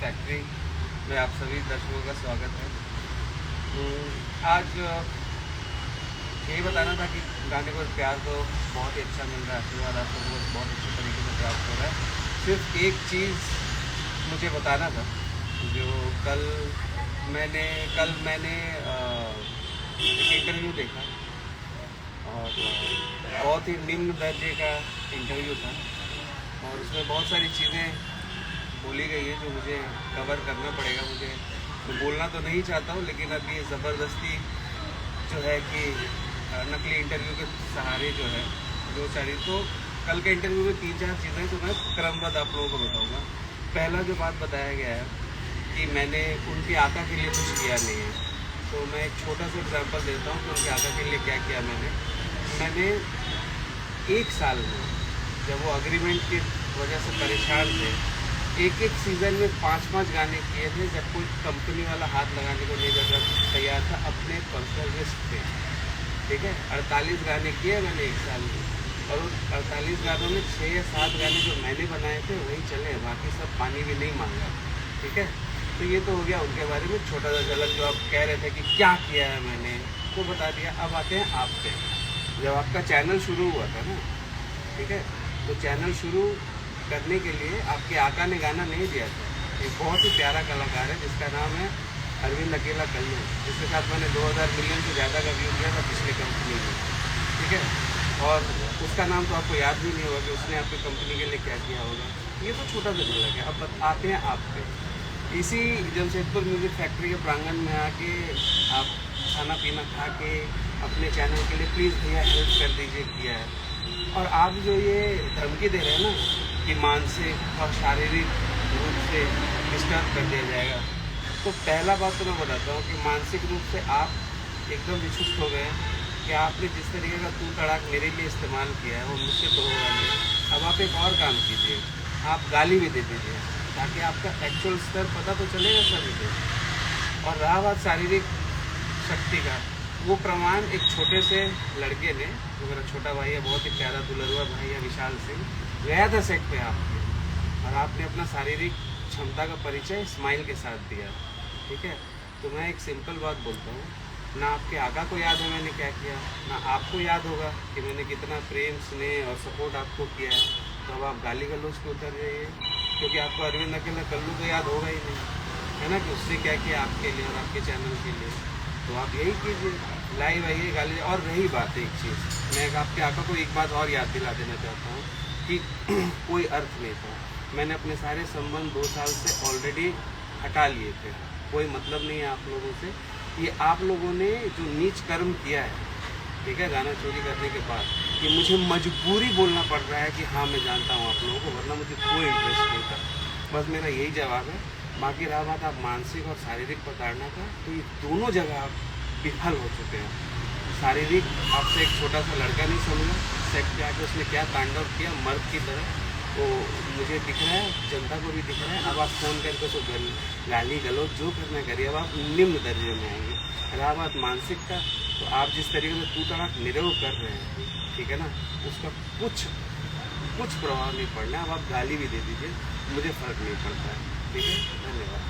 Factory में आप सभी दर्शकों का स्वागत है। आज यही बताना था कि गाने को प्यार तो बहुत ही अच्छा मिल रहा है, आशीर्वाद आप लोगों को बहुत अच्छे तरीके से प्राप्त हो रहा है। सिर्फ एक चीज़ मुझे बताना था, जो कल मैंने एक इंटरव्यू देखा और बहुत ही निम्न दर्जे का इंटरव्यू था और उसमें बहुत सारी चीज़ें बोली गई है जो मुझे कवर करना पड़ेगा। मुझे तो बोलना तो नहीं चाहता हूँ, लेकिन अब ये ज़बरदस्ती जो है कि नकली इंटरव्यू के सहारे जो है जो सारी, तो कल के इंटरव्यू में 3-4 चीज़ें तो मैं क्रमबद्ध आप लोगों को बताऊँगा। पहला जो बात बताया गया है कि मैंने उनके आका के लिए कुछ किया नहीं है, तो मैं एक छोटा सा एग्जांपल देता हूँ कि उनके आका के लिए क्या किया मैंने 1 साल में, जब वो एग्रीमेंट की वजह से परेशान थे, एक सीज़न में 5-5 गाने किए थे, जब कोई कंपनी वाला हाथ लगाने को नहीं जगह तैयार था अपने पर्सनल रिस्क पे। ठीक है, 48 गाने किए मैंने 1 साल में, और उन 48 गानों में 6 या 7 गाने जो मैंने बनाए थे वही चले, बाकी सब पानी भी नहीं मांगा। ठीक है, तो ये तो हो गया उनके बारे में छोटा सा झलक। जो आप कह रहे थे कि क्या किया है मैंने, वो बता दिया। अब आते हैं आप पे। जब आपका चैनल शुरू हुआ था ना, ठीक है, तो चैनल शुरू करने के लिए आपके आका ने गाना नहीं दिया था। एक बहुत ही प्यारा कलाकार है जिसका नाम है अरविंद अकेला कल्लू, जिसके साथ मैंने 2000 मिलियन से ज़्यादा का व्यू किया था पिछले कंपनी में। ठीक है, और उसका नाम तो आपको याद भी नहीं होगा कि उसने आपकी कंपनी के लिए क्या किया होगा। ये तो छोटा सा झलक है। अब आते हैं आप पे। इसी जमशेदपुर म्यूज़िक फैक्ट्री के प्रांगण में आके आप खाना पीना खा के अपने चैनल के लिए प्लीज़ भैया हेल्प कर दीजिए किया है। और आप जो ये धमकी दे रहे हैं ना कि मानसिक और शारीरिक रूप से डिस्टर्ब कर दिया जाएगा, तो पहला बात तो मैं बताता हूँ कि मानसिक रूप से आप एकदम विचलित हो गए कि आपने जिस तरीके का तू तड़ाक मेरे लिए इस्तेमाल किया है वो मुझसे तो होगा नहीं। अब आप एक और काम कीजिए, आप गाली भी दे दीजिए ताकि आपका एक्चुअल स्तर पता तो चलेगा सभी को। और रहा बात शारीरिक शक्ति का, वो प्रमाण एक छोटे से लड़के ने, जो मेरा छोटा भाई है, बहुत ही प्यारा दुलरुआ भाई है विशाल सिंह, गया था सेट पे आपके, और आपने अपना शारीरिक क्षमता का परिचय स्माइल के साथ दिया। ठीक है, तो मैं एक सिंपल बात बोलता हूँ, ना आपके आका को याद है मैंने क्या किया, ना आपको याद होगा कि मैंने कितना प्रेम स्नेह और सपोर्ट आपको किया है। तो अब आप गाली गलौज पे उतर जाइए, क्योंकि आपको अरविंद अकेला कल्लू तो याद होगा ही नहीं, है ना, कि उसने क्या किया आपके लिए और आपके चैनल के लिए। तो आप यही कीजिए, लाइव आइए, गाली। और रही बात एक चीज़, मैं आपके आका को एक बात और याद दिला देना चाहता हूँ कि कोई अर्थ नहीं था। मैंने अपने सारे संबंध 2 साल से ऑलरेडी हटा लिए थे, कोई मतलब नहीं है आप लोगों से। ये आप लोगों ने जो नीच कर्म किया है, ठीक है, गाना चोरी करने के बाद, ये मुझे मजबूरी बोलना पड़ रहा है कि हाँ मैं जानता हूँ आप लोगों को, वरना मुझे कोई इंटरेस्ट नहीं था। बस मेरा यही जवाब है। बाकी रहा बात आप मानसिक और शारीरिक प्रताड़ना का, तो ये दोनों जगह आप विफल हो चुके हैं। शारीरिक आपसे एक छोटा सा लड़का नहीं समझा, सेट पे आके उसने क्या तांडव किया मर्द की तरह, तो मुझे दिख रहा है, जनता को भी दिख रहा है। अब आप फ़ोन करके तो गाली गलौज जो करना करिए, अब आप निम्न दर्जे में आएंगे। रहा बात मानसिक का, तो आप जिस तरीके से तू तड़ाक मेरे को कर रहे हैं, ठीक है ना, उसका कुछ प्रभाव नहीं पड़ना। अब आप गाली भी दे दीजिए, मुझे फ़र्क नहीं पड़ता है। ठीक है, धन्यवाद।